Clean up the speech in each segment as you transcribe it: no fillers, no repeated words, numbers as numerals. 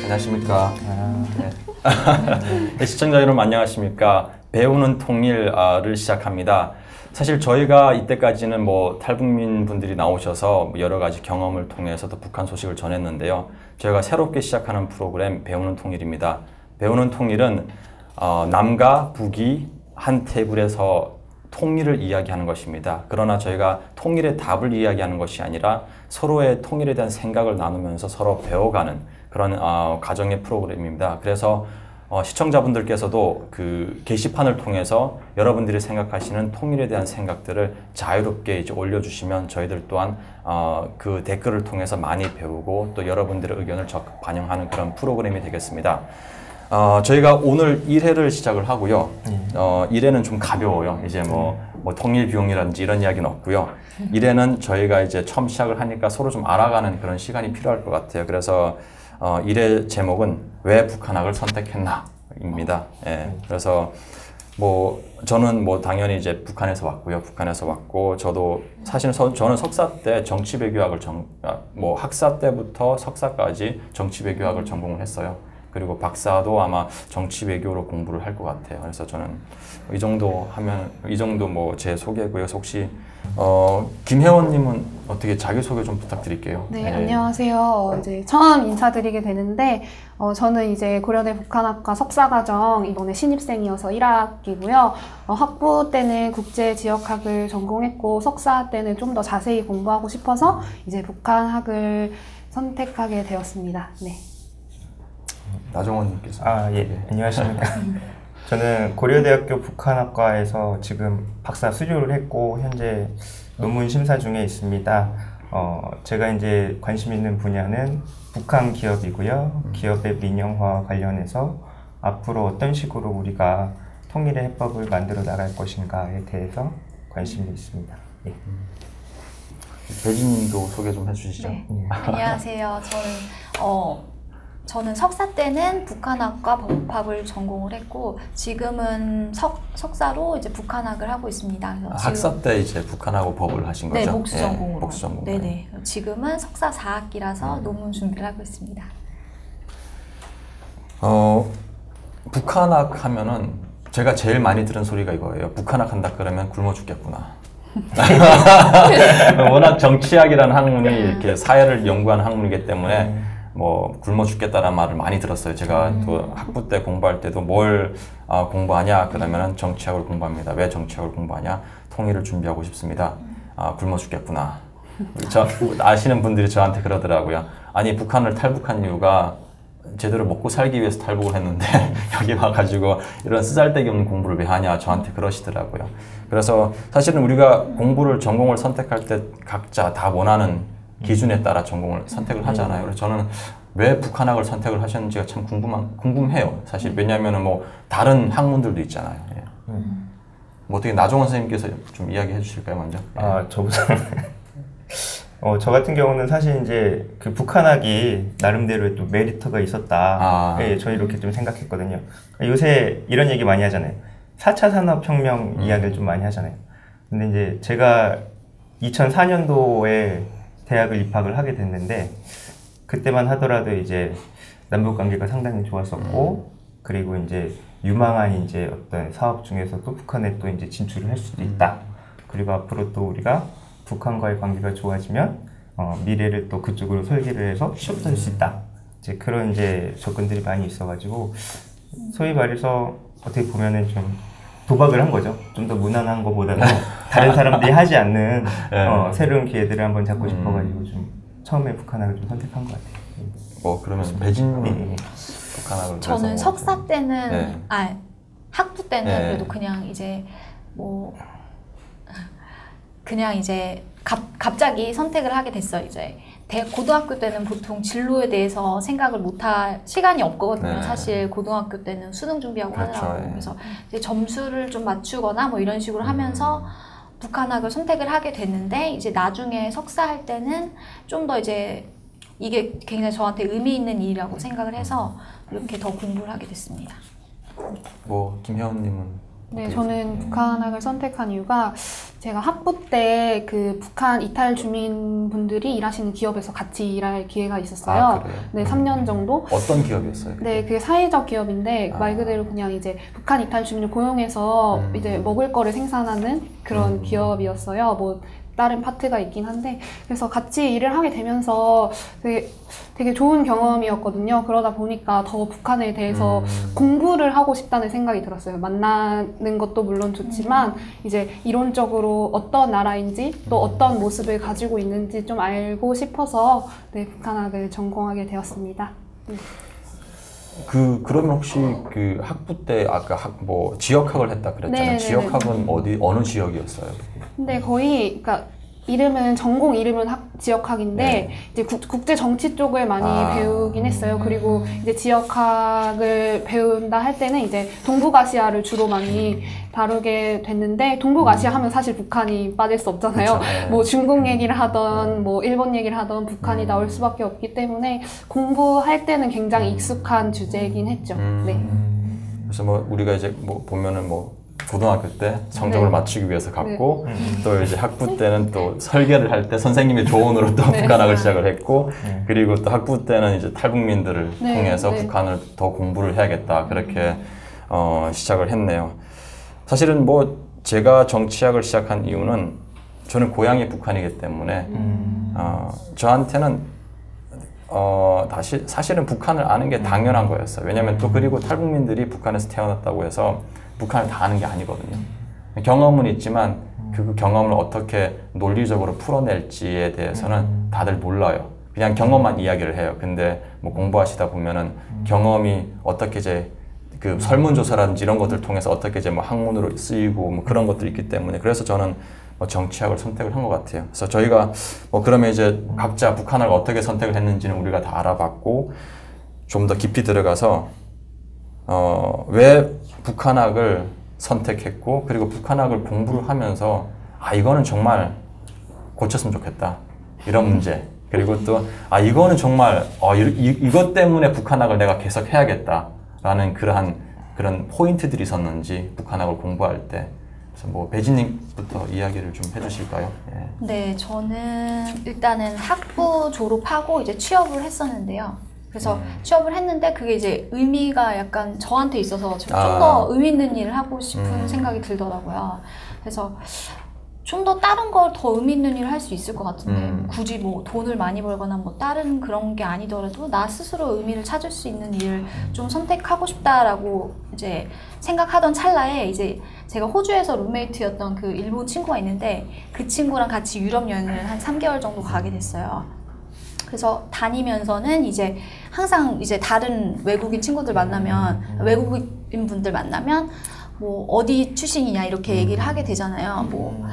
안녕하십니까. 네, 시청자 여러분 안녕하십니까. 배우는 통일을 시작합니다. 사실 저희가 이때까지는 뭐 탈북민 분들이 나오셔서 여러 가지 경험을 통해서도 북한 소식을 전했는데요. 저희가 새롭게 시작하는 프로그램 배우는 통일입니다. 배우는 통일은 남과 북이 한 테이블에서 통일을 이야기하는 것입니다. 그러나 저희가 통일의 답을 이야기하는 것이 아니라 서로의 통일에 대한 생각을 나누면서 서로 배워가는 그런 과정의 프로그램입니다. 그래서 시청자분들께서도 그 게시판을 통해서 여러분들이 생각하시는 통일에 대한 생각들을 자유롭게 이제 올려주시면 저희들 또한 그 댓글을 통해서 많이 배우고 또 여러분들의 의견을 적극 반영하는 그런 프로그램이 되겠습니다. 저희가 오늘 1회를 시작을 하고요. 1회는 좀 가벼워요. 이제 뭐 통일 비용이라든지 이런 이야기는 없고요. 1회는 저희가 이제 처음 시작을 하니까 서로 좀 알아가는 그런 시간이 필요할 것 같아요. 그래서 1회 제목은 왜 북한학을 선택했나 입니다. 예, 그래서 뭐 저는 뭐 당연히 이제 북한에서 왔고요. 북한에서 왔고 저도 사실 저는 석사 때 정치외교학을 뭐 학사 때부터 석사까지 정치외교학을 전공을 했어요. 그리고 박사도 아마 정치외교로 공부를 할 것 같아요. 그래서 저는 이 정도 하면 이 정도 뭐 제 소개고요. 혹시 김혜원님은 어떻게 자기소개 좀 부탁드릴게요. 네, 안녕하세요. 이제 처음 인사드리게 되는데 저는 이제 고려대 북한학과 석사과정 이번에 신입생이어서 1학기고요. 학부 때는 국제지역학을 전공했고 석사 때는 좀 더 자세히 공부하고 싶어서 이제 북한학을 선택하게 되었습니다. 네. 나정원님께서. 예. 안녕하십니까. 저는 고려대학교 북한학과에서 지금 박사 수료를 했고 현재 논문 심사 중에 있습니다. 제가 이제 관심 있는 분야는 북한 기업이고요. 기업의 민영화와 관련해서 앞으로 어떤 식으로 우리가 통일의 해법을 만들어 나갈 것인가에 대해서 관심이 있습니다. 예. 배진님도 소개 좀 해주시죠. 네. 안녕하세요. 저는 석사 때는 북한학과 법학을 전공을 했고 지금은 석사로 이제 북한학을 하고 있습니다. 학사 때 이제 북한하고 법을 하신 거죠? 네, 복수 전공으로. 복수 전공. 네네. 지금은 석사 4학기라서 논문 준비를 하고 있습니다. 북한학 하면은 제가 제일 많이 들은 소리가 이거예요. 북한학 한다 그러면 굶어 죽겠구나. 워낙 정치학이라는 학문이 이렇게 사회를 연구하는 학문이기 때문에 뭐 굶어 죽겠다라는 말을 많이 들었어요. 제가 또 학부 때 공부할 때도 뭘 공부하냐 그러면은 정치학을 공부합니다. 왜 정치학을 공부하냐? 통일을 준비하고 싶습니다. 굶어 죽겠구나. 아시는 분들이 저한테 그러더라고요. 아니 북한을 탈북한 이유가 제대로 먹고 살기 위해서 탈북을 했는데 여기 와가지고 이런 쓰잘데기 없는 공부를 왜 하냐 저한테 그러시더라고요. 그래서 사실은 우리가 공부를 전공을 선택할 때 각자 다 원하는 기준에 따라 전공을 선택을 하잖아요. 그래서 저는 왜 북한학을 선택을 하셨는지가 참 궁금해요. 사실 왜냐하면 뭐 다른 학문들도 있잖아요. 예. 뭐 어떻게 나종원 선생님께서 좀 이야기해 주실까요, 먼저? 저부터. 저 같은 경우는 사실 이제 그 북한학이 나름대로의 또 메리트가 있었다. 예, 저 이렇게 좀 생각했거든요. 요새 이런 얘기 많이 하잖아요. 4차 산업혁명 이야기를 좀 많이 하잖아요. 근데 이제 제가 2004년도에 대학을 입학을 하게 됐는데 그때만 하더라도 이제 남북 관계가 상당히 좋았었고 그리고 이제 유망한 이제 어떤 사업 중에서도 북한에 또 이제 진출을 할 수도 있다. 그리고 앞으로 또 우리가 북한과의 관계가 좋아지면 미래를 또 그쪽으로 설계를 해서 취업도 할 수 있다. 이제 그런 이제 접근들이 많이 있어가지고 소위 말해서 어떻게 보면은 좀 도박을 한 거죠. 좀 더 무난한 것보다는 다른 사람들이 하지 않는 새로운 기회들을 한번 잡고 싶어가지고 좀 처음에 북한학을 좀 선택한 것 같아요. 그러면 배진님은 북한학을 저는 석사 때는 학부 때는 그래도 그냥 이제 뭐 그냥 이제 갑자기 선택을 하게 됐어요. 이제 고등학교 때는 보통 진로에 대해서 생각을 못할 시간이 없거든요. 사실 고등학교 때는 수능 준비하고 하느라고. 그래서 이제 점수를 좀 맞추거나 뭐 이런 식으로 하면서 북한학을 선택을 하게 됐는데 이제 나중에 석사할 때는 좀 더 이제 이게 굉장히 저한테 의미 있는 일이라고 생각을 해서 이렇게 더 공부를 하게 됐습니다. 뭐 김혜원님은? 네, 저는 북한학을 선택한 이유가 제가 학부 때 그 북한 이탈 주민분들이 일하시는 기업에서 같이 일할 기회가 있었어요. 아, 그래요? 네, 3년 정도. 어떤 기업이었어요? 네, 그게 사회적 기업인데 말 그대로 그냥 이제 북한 이탈 주민을 고용해서 이제 먹을 거를 생산하는 그런 기업이었어요. 뭐 다른 파트가 있긴 한데 그래서 같이 일을 하게 되면서 되게 좋은 경험이었거든요. 그러다 보니까 더 북한에 대해서 공부를 하고 싶다는 생각이 들었어요. 만나는 것도 물론 좋지만 이제 이론적으로 어떤 나라인지 또 어떤 모습을 가지고 있는지 좀 알고 싶어서 네, 북한학을 전공하게 되었습니다. 그러면 혹시 그 학부 때 아까 뭐 지역학을 했다 그랬잖아요. 네, 지역학은 어느 지역이었어요? 근데 거의 그러니까 전공 이름은 지역학인데 네. 이제 국제 정치 쪽을 많이 배우긴 했어요. 그리고 이제 지역학을 배운다 할 때는 이제 동북아시아를 주로 많이 다루게 됐는데 동북아시아 하면 사실 북한이 빠질 수 없잖아요. 그쵸, 네. 뭐 중국 얘기를 하던 뭐 일본 얘기를 하던 북한이 나올 수밖에 없기 때문에 공부할 때는 굉장히 익숙한 주제이긴 했죠. 네. 그래서 뭐 우리가 이제 뭐 보면은 뭐 고등학교 때 성적을 네. 맞추기 위해서 갔고 또 이제 학부 때는 또 설계를 할 때 선생님의 조언으로 또 북한학을 시작을 했고 그리고 또 학부 때는 이제 탈북민들을 통해서 북한을 더 공부를 해야겠다 그렇게 시작을 했네요. 사실은 뭐 제가 정치학을 시작한 이유는 저는 고향이 북한이기 때문에 저한테는 사실은 북한을 아는 게 당연한 거였어요. 왜냐하면 또 그리고 탈북민들이 북한에서 태어났다고 해서 북한을 다 아는 게 아니거든요. 경험은 있지만 그 경험을 어떻게 논리적으로 풀어낼지에 대해서는 다들 몰라요. 그냥 경험만 이야기를 해요. 근데 뭐 공부하시다 보면은 경험이 어떻게 이제 그 설문조사라든지 이런 것들을 통해서 어떻게 이제 뭐 학문으로 쓰이고 뭐 그런 것들이 있기 때문에 그래서 저는 뭐 정치학을 선택을 한 것 같아요. 그래서 저희가 뭐 그러면 이제 각자 북한을 어떻게 선택을 했는지는 우리가 다 알아봤고 좀 더 깊이 들어가서 왜 북한학을 선택했고 그리고 북한학을 공부를 하면서 이거는 정말 고쳤으면 좋겠다 이런 문제 그리고 또 이거는 정말 이것 때문에 북한학을 내가 계속 해야겠다라는 그런 포인트들이 있었는지 북한학을 공부할 때 그래서 뭐 배진님부터 이야기를 좀 해주실까요? 예. 네, 저는 일단은 학부 졸업하고 이제 취업을 했었는데요. 그래서 취업을 했는데 그게 이제 의미가 약간 저한테 있어서 좀 더 의미 있는 일을 하고 싶은 생각이 들더라고요. 그래서 좀 더 다른 걸 더 의미 있는 일을 할 수 있을 것 같은데 굳이 뭐 돈을 많이 벌거나 뭐 다른 그런 게 아니더라도 나 스스로 의미를 찾을 수 있는 일을 좀 선택하고 싶다라고 이제 생각하던 찰나에 이제 제가 호주에서 룸메이트였던 그 일본 친구가 있는데 그 친구랑 같이 유럽 여행을 한 3개월 정도 가게 됐어요. 그래서 다니면서는 이제 항상 이제 다른 외국인 친구들 만나면 외국인 분들 만나면 뭐 어디 출신이냐 이렇게 얘기를 하게 되잖아요. 뭐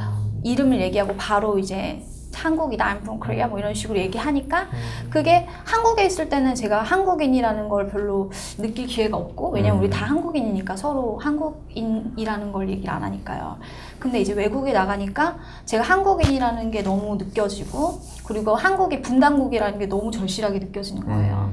이름을 얘기하고 바로 이제 한국이다, I'm from Korea 뭐 이런 식으로 얘기하니까 그게 한국에 있을 때는 제가 한국인이라는 걸 별로 느낄 기회가 없고 왜냐면 우리 다 한국인이니까 서로 한국인이라는 걸 얘기를 안 하니까요. 근데 이제 외국에 나가니까 제가 한국인이라는 게 너무 느껴지고 그리고 한국이 분단국이라는 게 너무 절실하게 느껴지는 거예요.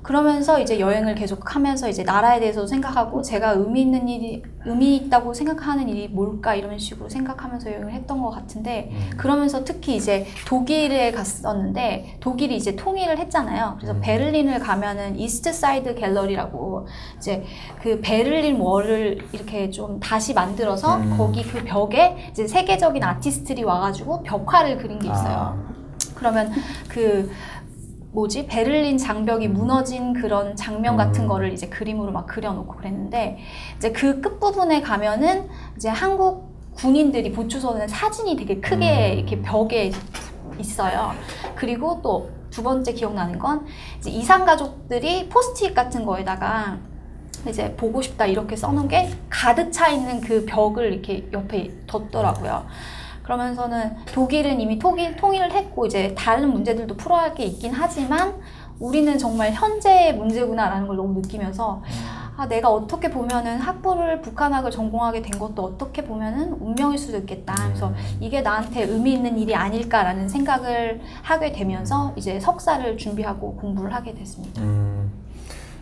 그러면서 이제 여행을 계속 하면서 이제 나라에 대해서 생각하고 제가 의미 있다고 생각하는 일이 뭘까 이런 식으로 생각하면서 여행을 했던 것 같은데 그러면서 특히 이제 독일에 갔었는데 독일이 이제 통일을 했잖아요. 그래서 베를린을 가면은 이스트 사이드 갤러리라고 이제 그 베를린 월을 이렇게 좀 다시 만들어서 거기 그 벽에 이제 세계적인 아티스트들이 와가지고 벽화를 그린 게 있어요. 그러면 베를린 장벽이 무너진 그런 장면 같은 거를 이제 그림으로 막 그려놓고 그랬는데 이제 그 끝부분에 가면은 이제 한국 군인들이 보초서는 사진이 되게 크게 이렇게 벽에 있어요. 그리고 또 두 번째 기억나는 건 이제 이산 가족들이 포스트잇 같은 거에다가 이제 보고 싶다 이렇게 써놓은 게 가득 차 있는 그 벽을 이렇게 옆에 뒀더라고요. 그러면서는 독일은 이미 통일을 했고 이제 다른 문제들도 풀어야 할 게 있긴 하지만 우리는 정말 현재의 문제구나라는 걸 너무 느끼면서 내가 어떻게 보면은 북한학을 전공하게 된 것도 어떻게 보면은 운명일 수도 있겠다. 그래서 이게 나한테 의미 있는 일이 아닐까라는 생각을 하게 되면서 이제 석사를 준비하고 공부를 하게 됐습니다.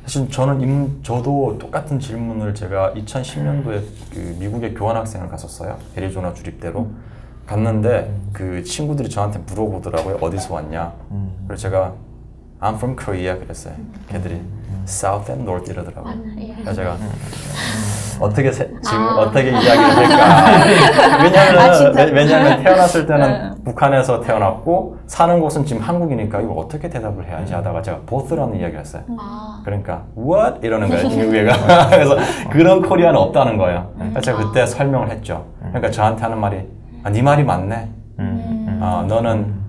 사실 저도 똑같은 질문을 제가 2010년도에 그 미국에 교환학생을 갔었어요. 애리조나 주립대로 갔는데 그 친구들이 저한테 물어보더라고요. 어디서 왔냐? 그래서 제가 I'm from Korea 그랬어요. 걔들이 South and North 이러더라고요. 그래서 제가 어떻게 이야기를 할까? 왜냐면 태어났을 때는 북한에서 태어났고 사는 곳은 지금 한국이니까 이거 어떻게 대답을 해야지 하다가 제가 both라는 이야기를 했어요. 그러니까 what? 이러는 거예요. 미국애가. 그래서 그런 코리아는 없다는 거예요. 그래서 제가 그때 설명을 했죠. 그러니까 저한테 하는 말이 네 말이 맞네. 너는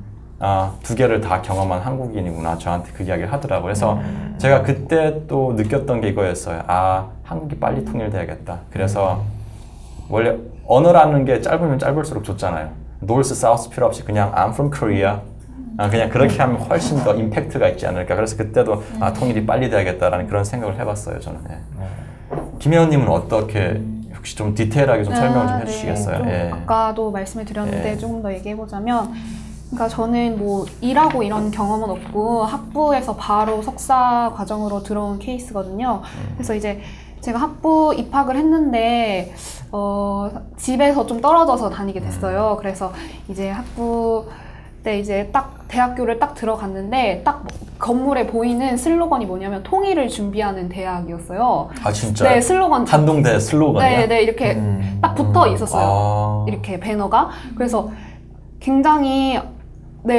두 개를 다 경험한 한국인이구나. 저한테 그 이야기를 하더라고요. 그래서 제가 그때 또 느꼈던 게 이거였어요. 한국이 빨리 통일돼야겠다. 그래서 원래 언어라는 게 짧으면 짧을수록 좋잖아요. North, South 필요 없이 그냥 I'm from Korea. 그냥 그렇게 하면 훨씬 더 임팩트가 있지 않을까. 그래서 그때도 통일이 빨리 돼야겠다라는 그런 생각을 해봤어요. 저는. 김혜원님은 어떻게 혹시 좀 디테일하게 좀 설명을 좀 해주시겠어요? 좀 아까도 말씀을 드렸는데 조금 더 얘기해보자면 그러니까 저는 뭐 일하고 이런 경험은 없고 학부에서 바로 석사 과정으로 들어온 케이스거든요. 그래서 이제 제가 학부 입학을 했는데 집에서 좀 떨어져서 다니게 됐어요. 그래서 이제 학부 때 이제 딱 대학교를 딱 들어갔는데 딱 건물에 보이는 슬로건이 뭐냐면 통일을 준비하는 대학이었어요. 진짜요? 네, 슬로건. 한동대 슬로건이요? 네, 이렇게 딱 붙어 있었어요. 이렇게 배너가. 그래서 굉장히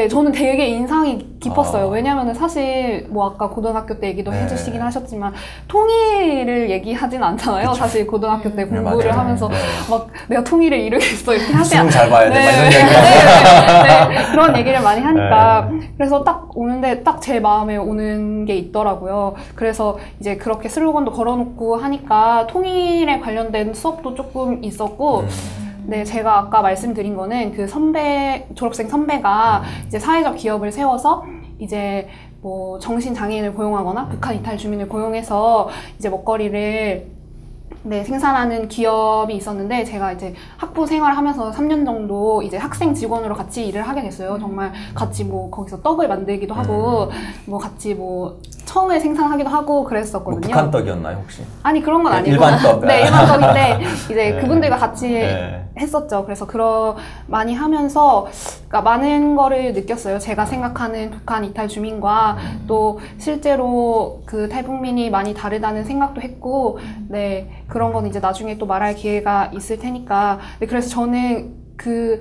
저는 되게 인상이 깊었어요. 왜냐면은 사실 뭐 아까 고등학교 때 얘기도 해주시긴 하셨지만 통일을 얘기하진 않잖아요. 그쵸. 사실 고등학교 때 공부를 하면서 막 내가 통일을 이루겠어 이렇게 하지 않아요. 잘 봐야 돼. 이런 얘기 그런 얘기를 많이 하니까 그래서 딱 오는데 딱 제 마음에 오는 게 있더라고요. 그래서 이제 그렇게 슬로건도 걸어놓고 하니까 통일에 관련된 수업도 조금 있었고 네, 제가 아까 말씀드린 거는 그 졸업생 선배가 이제 사회적 기업을 세워서 이제 뭐 정신장애인을 고용하거나 북한 이탈 주민을 고용해서 이제 먹거리를 생산하는 기업이 있었는데 제가 이제 학부 생활을 하면서 3년 정도 이제 학생 직원으로 같이 일을 하게 됐어요. 정말 같이 뭐 거기서 떡을 만들기도 하고 뭐 같이 뭐 청을 생산하기도 하고 그랬었거든요. 뭐 북한 떡이었나요 혹시? 아니 그런 건 아니고 일반 떡. 네, 일반 떡인데 이제 그분들과 같이 했었죠. 그래서 많이 하면서 그러니까 많은 거를 느꼈어요. 제가 생각하는 북한 이탈 주민과 또 실제로 그 탈북민이 많이 다르다는 생각도 했고 그런 건 이제 나중에 또 말할 기회가 있을 테니까. 그래서 저는 그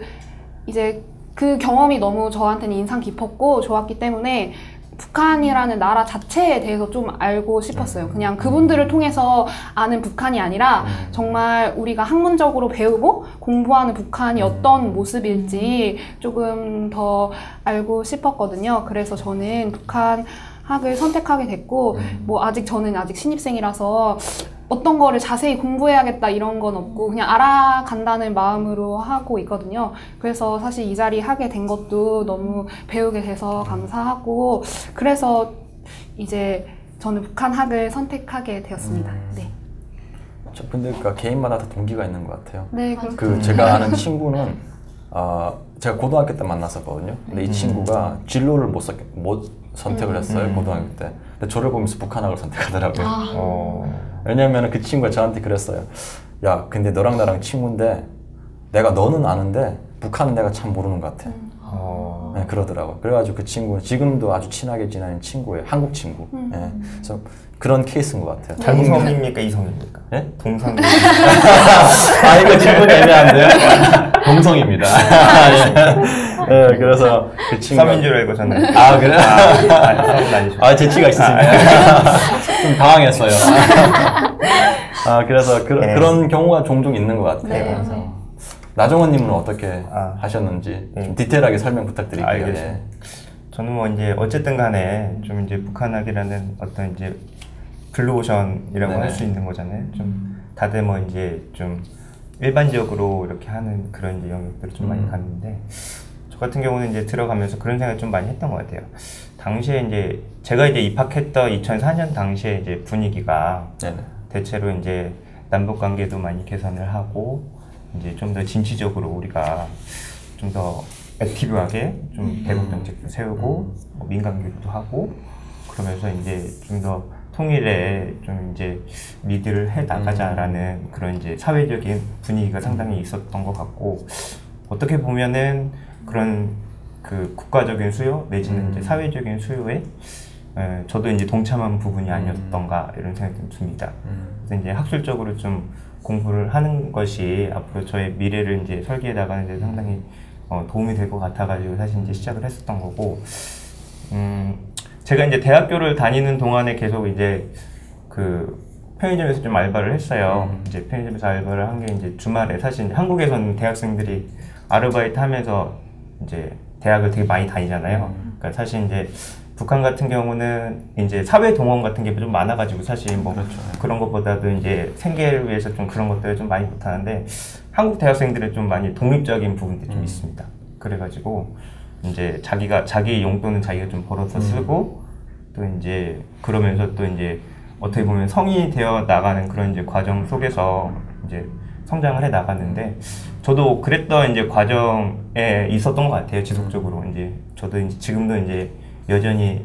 경험이 너무 저한테는 인상 깊었고 좋았기 때문에 북한이라는 나라 자체에 대해서 좀 알고 싶었어요. 그냥 그분들을 통해서 아는 북한이 아니라 정말 우리가 학문적으로 배우고 공부하는 북한이 어떤 모습일지 조금 더 알고 싶었거든요. 그래서 저는 북한 학을 선택하게 됐고 저는 아직 신입생이라서 어떤 거를 자세히 공부해야겠다 이런 건 없고 그냥 알아간다는 마음으로 하고 있거든요. 그래서 사실 이 자리 하게 된 것도 너무 배우게 돼서 감사하고 그래서 이제 저는 북한 학을 선택하게 되었습니다. 근데 그러니까 개인마다 다 동기가 있는 것 같아요. 네, 그렇죠. 제가 아는 친구는 제가 고등학교 때 만났었거든요. 근데 이 친구가 진로를 못 선택을 했어요. 고등학교 때. 근데 저를 보면서 북한학을 선택하더라고요. 왜냐면 그 친구가 저한테 그랬어요. 야, 근데 너랑 나랑 친구인데 내가 너는 아는데 북한은 내가 참 모르는 것 같아. 그러더라고요. 그래가지고 그 친구는 지금도 아주 친하게 지내는 친구예요. 한국 친구. 그래서 그런 케이스인 것 같아요. 동성입니까? 이성입니까? 예? 동성. 이거 질문이 애매한데요? 동성입니다. 그래서 그 친구가 썸인 줄 알고 저는. 그래요? 재치가 있으시네요. 좀 당황했어요. 그래서 그런 경우가 종종 있는 것 같아요. 그래서 나정원님은 어떻게 하셨는지 좀 디테일하게 설명 부탁드릴게요. 알겠습니다. 저는 뭐 이제 어쨌든 간에 좀 이제 북한학이라는 어떤 이제 블루오션이라고 할 수 있는 거잖아요. 좀 다들 뭐 이제 좀 일반적으로 이렇게 하는 그런 이제 영역들을 좀 많이 갔는데 저 같은 경우는 이제 들어가면서 그런 생각을 좀 많이 했던 것 같아요. 당시에 이제 제가 이제 입학했던 2004년 당시에 이제 분위기가 대체로 이제 남북 관계도 많이 개선을 하고 이제 좀 더 진취적으로 우리가 좀 더 액티브하게 좀 대북 정책도 세우고 뭐 민간 교육도 하고 그러면서 이제 좀 더 통일에 좀 이제 리드를 해 나가자라는 그런 이제 사회적인 분위기가 상당히 있었던 것 같고, 어떻게 보면은 그런 그 국가적인 수요 내지는 이제 사회적인 수요에 저도 이제 동참한 부분이 아니었던가 이런 생각이 좀 듭니다. 그래서 이제 학술적으로 좀 공부를 하는 것이 앞으로 저의 미래를 이제 설계해 나가는 데 상당히 도움이 될 것 같아가지고 사실 이제 시작을 했었던 거고, 제가 이제 대학교를 다니는 동안에 계속 이제 그 편의점에서 좀 알바를 했어요. 이제 편의점에서 알바를 한 게 이제 주말에, 사실 이제 한국에서는 대학생들이 아르바이트 하면서 이제 대학을 되게 많이 다니잖아요. 그러니까 사실 이제 북한 같은 경우는 이제 사회 동원 같은 게 좀 많아가지고 사실 뭐 그렇죠. 그런 것보다도 이제 생계를 위해서 좀 그런 것들을 좀 많이 못하는데, 한국 대학생들은 좀 많이 독립적인 부분들이 좀 있습니다. 그래가지고 이제 자기 용돈은 자기가 좀 벌어서 쓰고, 또 이제 그러면서 또 이제 어떻게 보면 성인이 되어 나가는 그런 이제 과정 속에서 이제 성장을 해 나갔는데, 저도 그랬던 이제 과정에 있었던 것 같아요. 지속적으로 이제 저도 이제 지금도 이제 여전히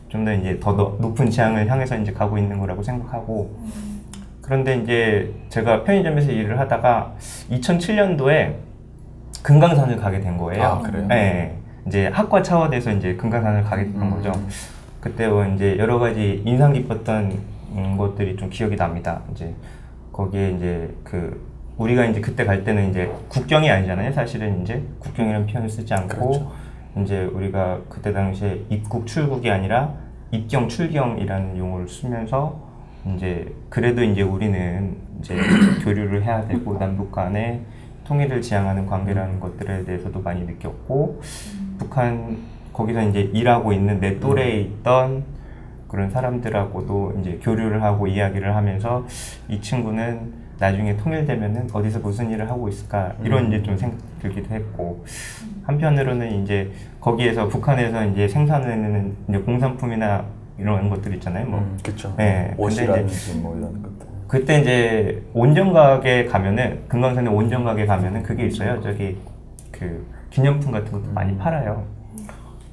좀 더 이제 더 높은 지향을 향해서 이제 가고 있는 거라고 생각하고, 그런데 이제 제가 편의점에서 일을 하다가 2007년도에 금강산을 가게 된 거예요. 아, 그래요? 네, 이제 학과 차원에서 이제 금강산을 가게 된 거죠. 그때 이제 여러 가지 인상 깊었던 것들이 좀 기억이 납니다. 이제 거기에 이제 우리가 이제 그때 갈 때는 이제 국경이 아니잖아요. 사실은 이제 국경이라는 표현을 쓰지 않고, 그렇죠. 이제 우리가 그때 당시에 입국 출국이 아니라 입경 출경이라는 용어를 쓰면서, 이제 그래도 이제 우리는 이제 교류를 해야 되고 남북 간의 통일을 지향하는 관계라는 것들에 대해서도 많이 느꼈고, 북한 거기서 이제 일하고 있는 내 또래에 있던 그런 사람들하고도 이제 교류를 하고 이야기를 하면서, 이 친구는 나중에 통일되면은 어디서 무슨 일을 하고 있을까, 이런 이제 좀 생각이 들기도 했고, 한편으로는 이제 거기에서 북한에서 이제 생산하는 이제 공산품이나 이런 것들 있잖아요. 뭐 그렇죠. 네. 옷이라든지 뭐 이런 것들. 그때 이제 온정각에 가면은, 금강산에 온정각에 가면은 그게 있어요. 저기 그 기념품 같은 것도 많이 팔아요.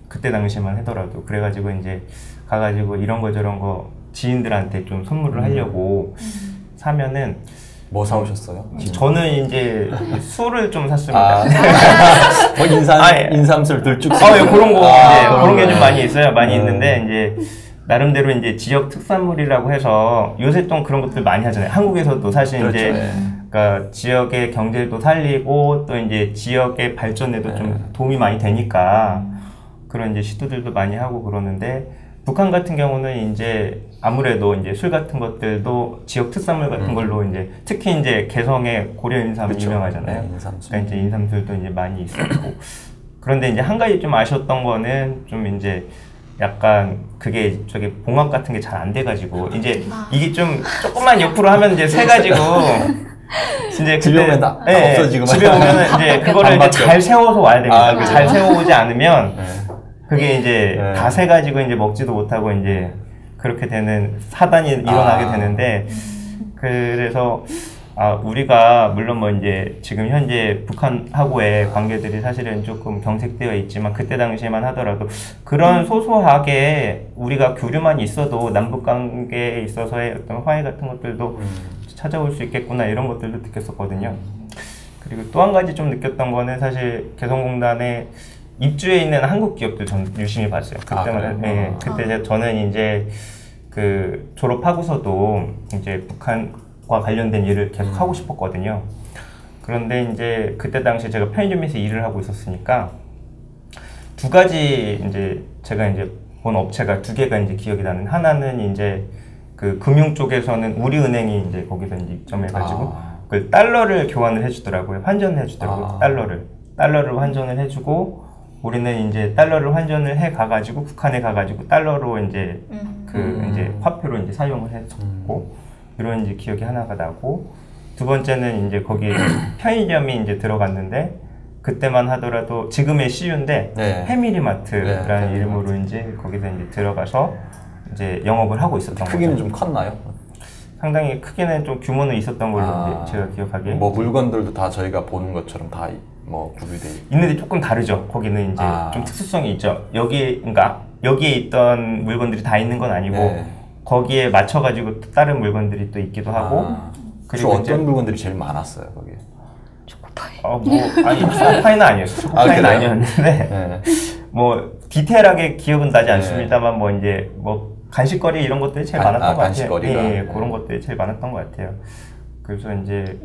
그때 당시만 하더라도. 그래가지고 이제 가가지고 이런 거 저런 거 지인들한테 좀 선물을 하려고 사면은, 뭐 사오셨어요? 저는 이제 술을 좀 샀습니다. 뭐 인삼술 들쭉. 예, 그런 거, 그런 게 좀 많이 있어요. 많이 있는데, 이제, 나름대로 이제 지역 특산물이라고 해서 요새 또 그런 것들 많이 하잖아요. 한국에서도 사실 그렇죠, 이제, 그러니까 지역의 경제도 살리고 또 이제 지역의 발전에도 좀 도움이 많이 되니까 그런 이제 시도들도 많이 하고 그러는데, 북한 같은 경우는 이제 아무래도 이제 술 같은 것들도 지역 특산물 같은 걸로 이제, 특히 이제 개성의 고려 인삼이 그렇죠. 유명하잖아요. 네, 인삼술. 그러니까 이제 인삼술도 이제 많이 있었고. 그런데 이제 한 가지 좀 아쉬웠던 거는 좀 이제 약간 그게 저기 봉합 같은 게 잘 안 돼가지고, 이제 이게 좀 조금만 옆으로 하면 이제 새가지고 이제 집에 오면 다 없어지고, 집에 오면은 이제 그거를 이제 잘 세워서 와야 됩니다. 잘 세워오지 않으면 그게 이제 다 새가지고 이제 먹지도 못하고 이제 그렇게 되는 사단이 일어나게 되는데, 그래서 우리가 물론 뭐 이제 지금 현재 북한하고의 관계들이 사실은 조금 경색되어 있지만, 그때 당시에만 하더라도 그런 소소하게 우리가 교류만 있어도 남북 관계에 있어서의 어떤 화해 같은 것들도 찾아올 수 있겠구나, 이런 것들도 느꼈었거든요. 그리고 또 한 가지 좀 느꼈던 거는, 사실 개성공단에 입주해 있는 한국 기업들 전 유심히 봤어요. 그때만 그때 저는 이제 그 졸업하고서도 이제 북한과 관련된 일을 계속 하고 싶었거든요. 그런데 이제 그때 당시 제가 편의점에서 일을 하고 있었으니까 두 가지 이제 제가 이제 본 업체가 두 개가 이제 기억이 나는, 하나는 이제 그 금융 쪽에서는 우리은행이 이제 거기서 이제 입점해가지고 그 달러를 교환을 해주더라고요. 환전을 해주더라고요. 달러를 환전을 해주고, 우리는 이제 달러를 환전을 해 가가지고 북한에 가가지고 달러로 이제 이제 화폐로 이제 사용을 했었고, 이런 이제 기억이 하나가 나고, 두 번째는 이제 거기 편의점이 이제 들어갔는데, 그때만 하더라도 지금의 CU인데 패밀리마트라는 이름으로 이제 거기서 이제 들어가서 이제 영업을 하고 있었던 거죠. 크기는 좀 컸나요? 상당히 크게는 좀 규모는 있었던 걸로 이제 제가 기억하기에. 뭐 물건들도 다 저희가 보는 것처럼 다 뭐 구비돼 있는데 조금 다르죠. 거기는 이제 좀 특수성이 있죠. 그러니까 여기에 있던 물건들이 다 있는 건 아니고, 거기에 맞춰가지고 또 다른 물건들이 또 있기도 하고. 그리고 어떤 물건들이 제일 많았어요 거기에? 초코파이. 아니 초코파이는 아니었어요. 초코파이는 아니었는데 네. 뭐 디테일하게 기억은 나지 않습니다만 뭐 이제 뭐 간식거리 이런 것들이 제일 많았던 것 같아요. 간식거리가. 예, 그런 것들이 제일 많았던 것 같아요. 그래서 이제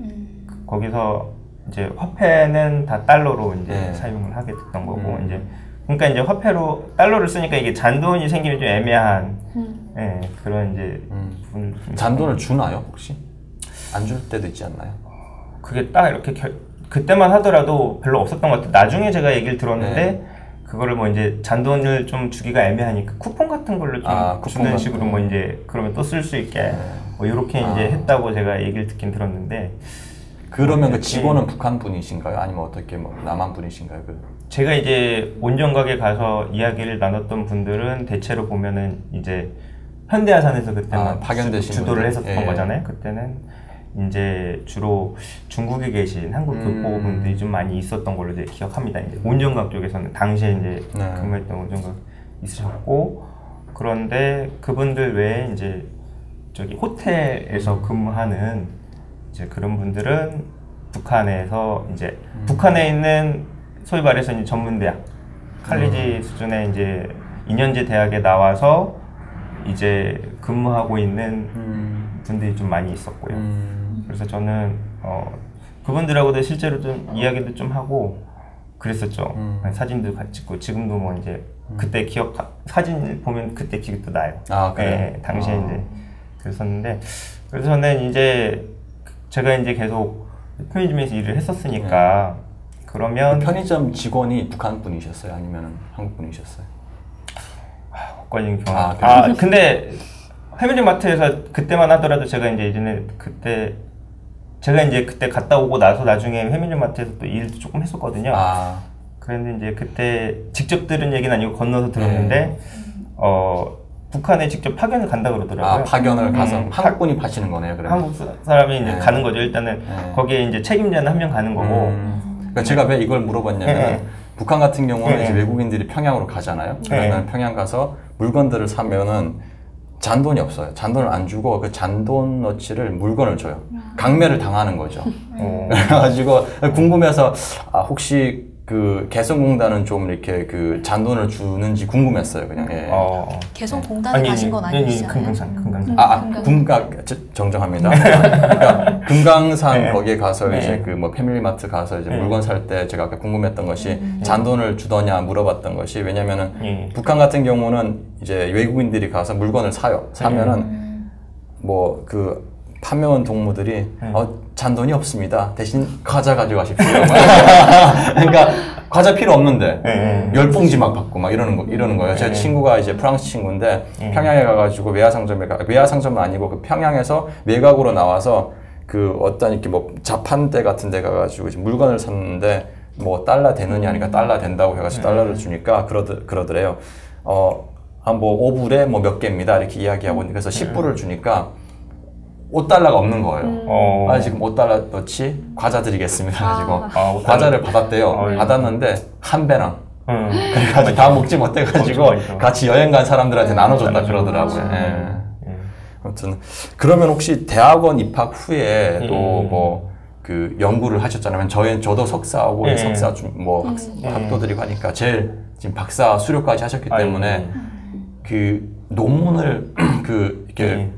거기서 이제 화폐는 다 달러로 이제 사용을 하게 됐던 거고 이제 그러니까 이제 화폐로 달러를 쓰니까 이게 잔돈이 생기면 좀 애매한 예, 그런 이제 부분을 잔돈을 주나요 혹시? 안 줄 때도 있지 않나요? 그게 딱 이렇게 그때만 하더라도 별로 없었던 것 같아요. 나중에 제가 얘기를 들었는데 그거를 뭐 이제 잔돈을 좀 주기가 애매하니까 쿠폰 같은 걸로 좀 주는 식으로 뭐 이제 그러면 또 쓸 수 있게 뭐 이렇게 이제 했다고 제가 얘기를 듣긴 들었는데. 그러면 그 직원은 북한 분이신가요? 아니면 어떻게 뭐 남한 분이신가요? 제가 이제 온정각에 가서 이야기를 나눴던 분들은 대체로 보면은 이제 현대아산에서 그때만 파견되신 주도를 했었던 거잖아요. 그때는 이제 주로 중국에 계신 한국 교포분들이 좀 많이 있었던 걸로 이제 기억합니다. 이제 온정각 쪽에서는 당시에 이제 근무했던 온정각 있으셨고, 그런데 그분들 외에 이제 저기 호텔에서 근무하는 이제 그런 분들은 북한에서 이제 북한에 있는 소위 말해서 이제 전문대학, 칼리지 수준의 이제 2년제 대학에 나와서 이제 근무하고 있는 분들이 좀 많이 있었고요. 그래서 저는 그분들하고도 실제로 좀 이야기도 좀 하고 그랬었죠. 사진도 같이 찍고 지금도 뭐 이제 그때 사진 보면 그때 기억도 나요. 그래요? 네, 당시에 이제 그랬었는데, 그래서 저는 이제 제가 이제 계속 편의점에서 일을 했었으니까 그러면 편의점 직원이 북한 분이셨어요? 아니면 한국 분이셨어요? 엇갈린 경험. 근데 패밀리마트에서 그때만 하더라도 제가 이제 예전에 제가 이제 그때 갔다 오고 나서 나중에 패밀리마트에서 또 일도 조금 했었거든요. 그랬는데 이제 그때 직접 들은 얘기는 아니고 건너서 들었는데 북한에 직접 파견을 간다 그러더라고요. 파견을 가서 한국 분이 파시는 거네요. 그러면. 한국 사람이 이제 가는 거죠. 일단은 거기에 이제 책임자는 한 명 가는 거고. 그러니까 제가 왜 이걸 물어봤냐면 북한 같은 경우는 이제 외국인들이 평양으로 가잖아요. 그러면 평양 가서 물건들을 사면은 잔돈이 없어요. 잔돈을 안 주고 그 잔돈어치를 물건을 줘요. 강매를 당하는 거죠. 그래가지고 궁금해서 혹시 그 개성공단은 좀 이렇게 그 잔돈을 주는지 궁금했어요. 그냥. 개성공단에 가신 건 아니시잖아요. 금강산. 금강 정정합니다. 그러니까 금강산 거기에 가서 이제 그 뭐 패밀리마트 가서 이제 물건 살 때 제가 아까 궁금했던 것이 잔돈을 주더냐 물어봤던 것이, 왜냐면은 북한 같은 경우는 이제 외국인들이 가서 물건을 사요. 사면은 뭐 그 판매원 동무들이 잔돈이 없습니다. 대신 과자 가져가십시오. 그러니까 과자 필요 없는데 10봉지 막 받고 막 이러는 거예요. 제 친구가 이제 프랑스 친구인데 평양에 가가지고 외화상점은 아니고 그 평양에서 외곽으로 나와서 그 어떤 이렇게 뭐 자판대 같은 데 가가지고 물건을 샀는데 뭐 달러 되느냐 하니까 달러 된다고 해가지고 달러를 주니까 그러더래요. 뭐 5불에 뭐 몇 개입니다. 이렇게 이야기하고, 그래서 10불을 주니까 5달러가 없는 거예요. 지금 5달러어치 과자 드리겠습니다. 가지고 과자를 받았대요. 받았는데 한 배랑. 그래가지고 다 먹지 못해가지고 같이 여행 간 사람들한테 나눠줬다 그러더라고요. 아무튼 그러면 혹시 대학원 입학 후에 또 뭐 그 연구를 하셨잖아요. 저도 석사하고 석사 뭐 학도들이고 하니까 제일 지금 박사 수료까지 하셨기 때문에 그 논문을 이렇게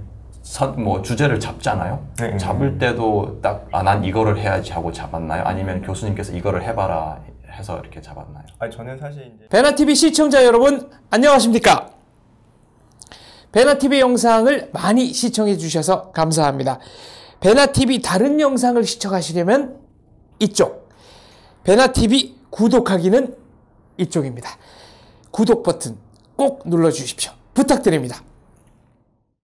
뭐 주제를 잡잖아요. 잡을 때도 딱 난 이거를 해야지 하고 잡았나요? 아니면 교수님께서 이거를 해봐라 해서 이렇게 잡았나요? 저는 사실 이제 배나TV 시청자 여러분 안녕하십니까? 배나TV 영상을 많이 시청해 주셔서 감사합니다. 배나TV 다른 영상을 시청하시려면 이쪽, 배나TV 구독하기는 이쪽입니다. 구독 버튼 꼭 눌러주십시오. 부탁드립니다.